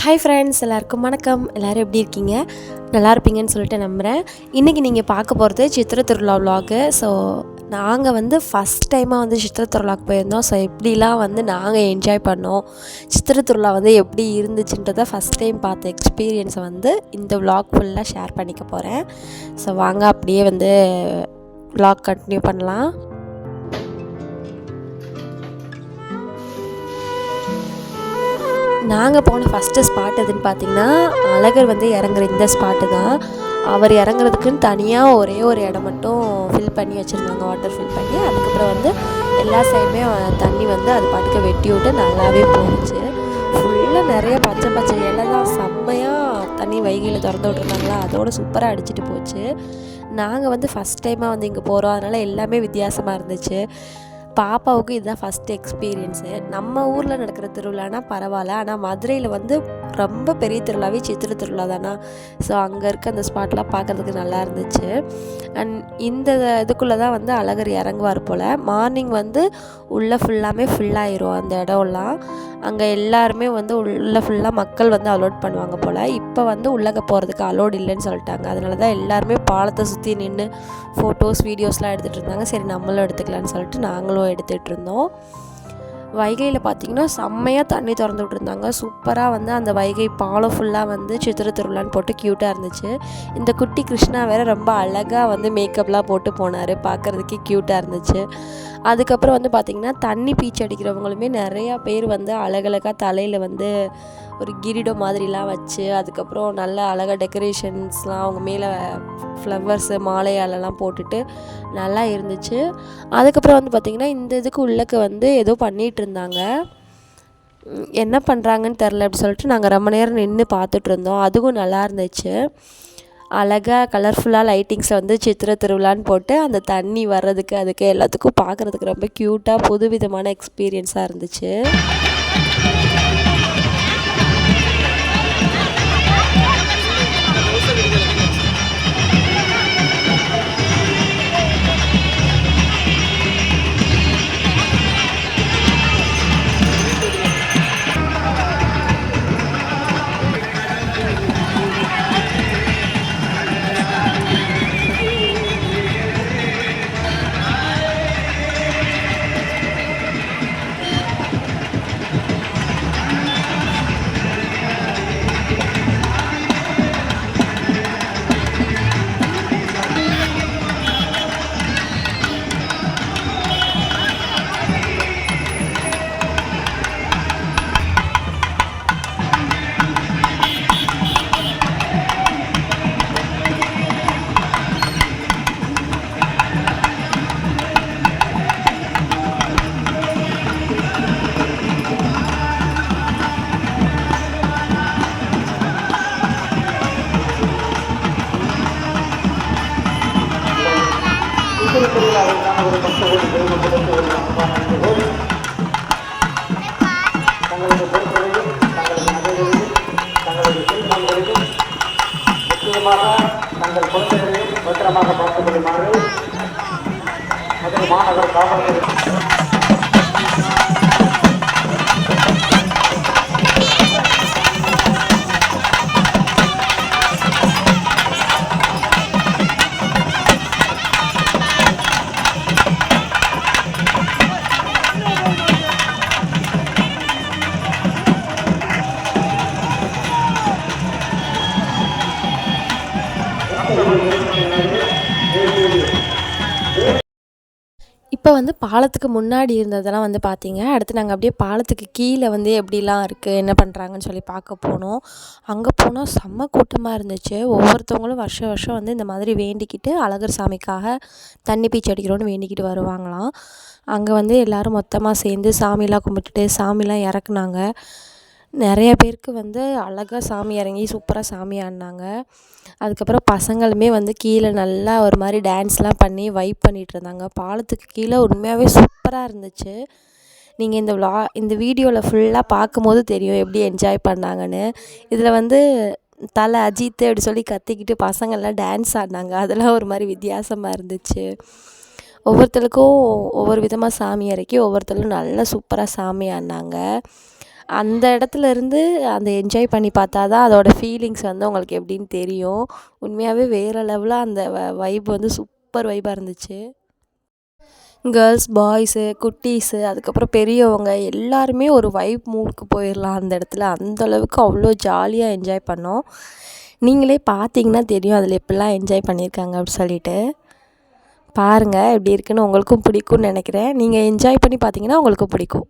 Hi friends, எல்லாருக்கும் வணக்கம். எல்லோரும் எப்படி இருக்கீங்க? நல்லா இருப்பீங்கன்னு சொல்லிட்டு நம்புகிறேன். இன்றைக்கி நீங்கள் பார்க்க போகிறது சித்திரை திருவிழா விலாகு. ஸோ நாங்கள் வந்து ஃபஸ்ட் டைமாக வந்து சித்திரை திருவிழாவுக்கு போயிருந்தோம். ஸோ எப்படிலாம் வந்து நாங்கள் என்ஜாய் பண்ணோம், சித்திரை திருவிழா வந்து எப்படி இருந்துச்சுன்றதை ஃபஸ்ட் டைம் பார்த்த எக்ஸ்பீரியன்ஸை வந்து இந்த விலாக் ஃபுல்லாக ஷேர் பண்ணிக்க போகிறேன். ஸோ வாங்க அப்படியே வந்து விலாக் கண்டினியூ பண்ணலாம். நாங்கள் போன ஃபஸ்ட்டு ஸ்பாட் எதுன்னு பார்த்தீங்கன்னா, அழகர் வந்து இறங்குற இந்த ஸ்பாட்டு தான். அவர் இறங்குறதுக்குன்னு தனியாக ஒரே ஒரு இடம் மட்டும் ஃபில் பண்ணி வச்சுருந்தாங்க, வாட்டர் ஃபில் பண்ணி. அதுக்கப்புறம் வந்து எல்லா சைடுமே தண்ணி வந்து அது பாட்டுக்கு வெட்டி விட்டு நல்லாவே போணுச்சு. ஃபுல்லாக நிறைய பச்சை பச்சை இலை தான், செம்மையாக தண்ணி வைகையில் திறந்து விட்ருந்தாங்களா, அதோடு சூப்பராக அடிச்சுட்டு போச்சு. நாங்கள் வந்து ஃபஸ்ட் டைமாக வந்து இங்கே போகிறோம், அதனால் எல்லாமே வித்தியாசமாக இருந்துச்சு. பாப்பாவுக்கு இதுதான் ஃபஸ்ட்டு எக்ஸ்பீரியன்ஸு. நம்ம ஊரில் நடக்கிற திருவிழானா பரவாயில்ல, ஆனால் மதுரையில் வந்து ரொம்ப பெரிய திருவிழாவே சித்திரை திருவிழா தானா. ஸோ அங்கே இருக்க அந்த ஸ்பாட்லாம் பார்க்குறதுக்கு நல்லா இருந்துச்சு. அண்ட் இந்த இதுக்குள்ளே தான் வந்து அழகர் இறங்குவார் போல். மார்னிங் வந்து உள்ளே ஃபுல்லாமே ஃபுல்லாகிரும் அந்த இடம்லாம். அங்கே எல்லாருமே வந்து உள்ளே ஃபுல்லாக மக்கள் வந்து அலோட் பண்ணுவாங்க போல். இப்போ வந்து உள்ளே போகிறதுக்கு அலோட் இல்லைன்னு சொல்லிட்டாங்க. அதனால தான் எல்லாருமே பாலத்தை சுற்றி நின்று ஃபோட்டோஸ் வீடியோஸ்லாம் எடுத்துகிட்டு இருந்தாங்க. சரி நம்மளும் எடுத்துக்கலான்னு சொல்லிட்டு நாங்களும் எடுத்துகிட்டு இருந்தோம். வைகையில் பார்த்திங்கன்னா செம்மையாக தண்ணி திறந்து விட்டுருந்தாங்க. சூப்பராக வந்து அந்த வைகை பாலம் ஃபுல்லாக வந்து சித்திரை திருவிழான்னு போட்டு க்யூட்டாக இருந்துச்சு. இந்த குட்டி கிருஷ்ணா வேறு ரொம்ப அழகாக வந்து மேக்கப்லாம் போட்டு போனார், பார்க்குறதுக்கே க்யூட்டாக இருந்துச்சு. அதுக்கப்புறம் வந்து பார்த்திங்கன்னா தண்ணி பீச்சு அடிக்கிறவங்களுமே நிறையா பேர் வந்து அழகழகாக தலையில் வந்து ஒரு கிரீடம் மாதிரிலாம் வச்சு, அதுக்கப்புறம் நல்ல அழகாக டெக்கரேஷன்ஸ்லாம் அவங்க மேலே ஃப்ளவர்ஸு மாலையாலெல்லாம் போட்டுட்டு நல்லா இருந்துச்சு. அதுக்கப்புறம் வந்து பார்த்திங்கன்னா இந்த இதுக்கு உள்ளக்க வந்து ஏதோ பண்ணிகிட்டு இருந்தாங்க, என்ன பண்ணுறாங்கன்னு தெரில அப்படி சொல்லிட்டு நாங்கள் ரொம்ப நேரம் நின்று பார்த்துட்டு இருந்தோம். அதுவும் நல்லா இருந்துச்சு. அழகாக கலர்ஃபுல்லாக லைட்டிங்ஸில் வந்து சித்திரை திருவிழான்னு போட்டு அந்த தண்ணி வர்றதுக்கு அதுக்கு எல்லாத்துக்கும் பார்க்குறதுக்கு ரொம்ப க்யூட்டாக புதுவிதமான எக்ஸ்பீரியன்ஸாக இருந்துச்சு. தங்கள் குழந்தைகளையும் பத்திரமாக பார்த்துக் கொள்ளுமாறு மதுரை மாநகர காவல்துறை இப்போ வந்து பாலத்துக்கு முன்னாடி இருந்ததெல்லாம் வந்து பார்த்தீங்க. அடுத்து நாங்கள் அப்படியே பாலத்துக்கு கீழே வந்து எப்படிலாம் இருக்குது, என்ன பண்ணுறாங்கன்னு சொல்லி பார்க்க போனோம். அங்கே போனால் செம்ம கூட்டமாக இருந்துச்சு. ஒவ்வொருத்தவங்களும் வருஷம் வருஷம் வந்து இந்த மாதிரி வேண்டிக்கிட்டு அழகர் சாமிக்காக தண்ணி பீச்சு அடிக்கிறோன்னு வேண்டிக்கிட்டு வருவாங்களாம். அங்கே வந்து எல்லோரும் மொத்தமாக சேர்ந்து சாமிலாம் கும்பிட்டுட்டு சாமிலாம் இறக்குனாங்க. நிறைய பேருக்கு வந்து அழகாக சாமி இறங்கி சூப்பராக சாமி ஆடினாங்க. அதுக்கப்புறம் பசங்களுமே வந்து கீழே நல்லா ஒரு மாதிரி டான்ஸ்லாம் பண்ணி வைப் பண்ணிகிட்டு இருந்தாங்க. பாலத்துக்கு கீழே உண்மையாகவே சூப்பராக இருந்துச்சு. நீங்கள் இந்த வீடியோவில் ஃபுல்லாக பார்க்கும்போது தெரியும் எப்படி என்ஜாய் பண்ணாங்கன்னு. இதில் வந்து தலை அஜித் அப்படி சொல்லி கத்திக்கிட்டு பசங்கள்லாம் டான்ஸ் ஆடினாங்க. அதெல்லாம் ஒரு மாதிரி வித்தியாசமாக இருந்துச்சு. ஒவ்வொருத்தருக்கும் ஒவ்வொரு விதமாக சாமி இறக்கி ஒவ்வொருத்தரும் நல்லா சூப்பராக சாமி ஆடினாங்க. அந்த இடத்துல இருந்து அந்த என்ஜாய் பண்ணி பார்த்தா தான் அதோடய ஃபீலிங்ஸ் வந்து உங்களுக்கு எப்படின்னு தெரியும். உண்மையாகவே வேறு லெவலாக அந்த வைப் வந்து சூப்பர் வைப்பாக இருந்துச்சு. கேர்ள்ஸ், பாய்ஸு, குட்டீஸு, அதுக்கப்புறம் பெரியவங்க எல்லாருமே ஒரு வைப் மூடுக்கு போயிடலாம் அந்த இடத்துல. அந்தளவுக்கு அவ்வளோ ஜாலியாக என்ஜாய் பண்ணோம். நீங்களே பார்த்தீங்கன்னா தெரியும் அதில் எப்படிலாம் என்ஜாய் பண்ணியிருக்காங்க அப்படி சொல்லிட்டு. பாருங்கள் எப்படி இருக்குன்னு உங்களுக்கும் பிடிக்கும்னு நினைக்கிறேன். நீங்கள் என்ஜாய் பண்ணி பார்த்தீங்கன்னா உங்களுக்கு பிடிக்கும்.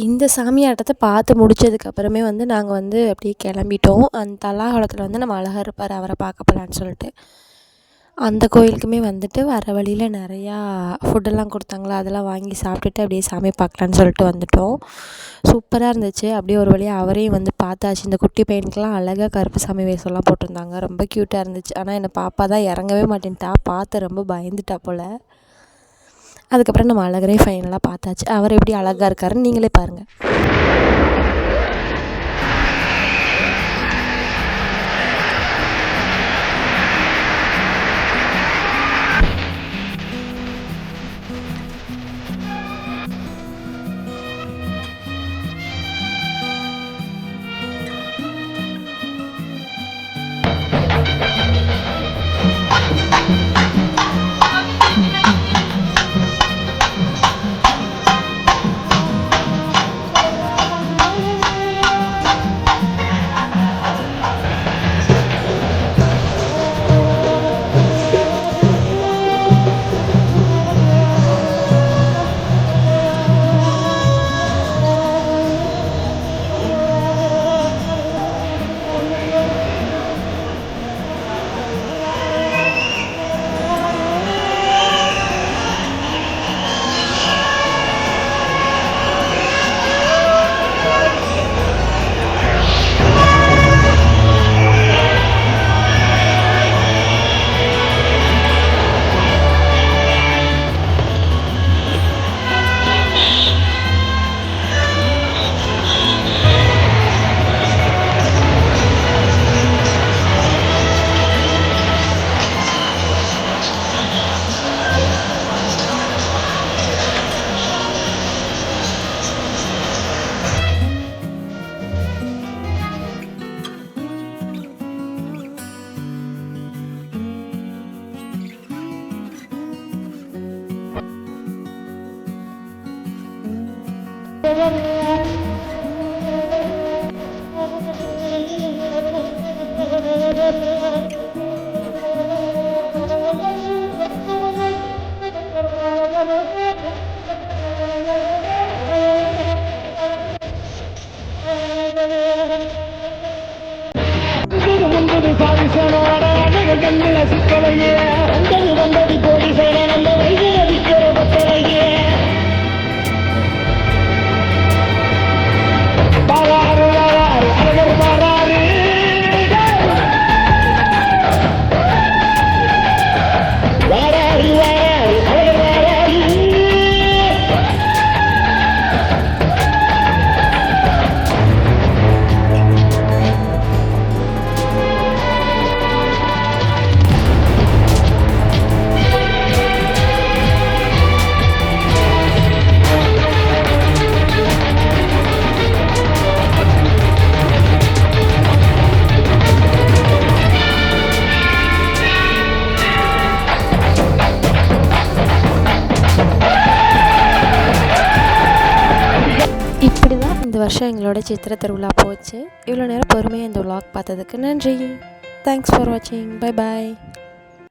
இந்த சாமி ஆட்டத்தை பார்த்து முடிச்சதுக்கப்புறமே வந்து நாங்கள் வந்து அப்படியே கிளம்பிட்டோம். அந்த தல்லாகுளத்தில் வந்து நம்ம அழகர் இருப்பார், அவரை பார்க்க போகலான்னு சொல்லிட்டு அந்த கோயிலுக்குமே வந்துட்டு வர வழியில் நிறையா ஃபுட்டெல்லாம் கொடுத்தாங்களா, அதெல்லாம் வாங்கி சாப்பிட்டுட்டு அப்படியே சாமி பார்க்கலான்னு சொல்லிட்டு வந்துட்டோம். சூப்பராக இருந்துச்சு. அப்படியே ஒரு வழியாக அவரையும் வந்து பார்த்தாச்சு. இந்த குட்டி பையனுக்கெலாம் அழகாக கருப்பு சாமி வேஷம்லாம் போட்டிருந்தாங்க, ரொம்ப க்யூட்டாக இருந்துச்சு. ஆனால் என்னை பாப்பா தான் இறங்கவே மாட்டேன்ட்டா, பார்த்து ரொம்ப பயந்துட்டா போல். அதுக்கப்புறம் நம்ம அழகரே ஃபைனலாக பார்த்தாச்சு. அவர் எப்படி அழகாக இருக்காருன்னு நீங்களே பாருங்கள். வருஷம் எங்களோட சித்திரை திருவிழா போச்சு. இவ்வளோ நேரம் பொறுமையாக இந்த vlog பார்த்ததுக்கு நன்றி. தேங்க்ஸ் ஃபார் வாட்சிங். Bye bye.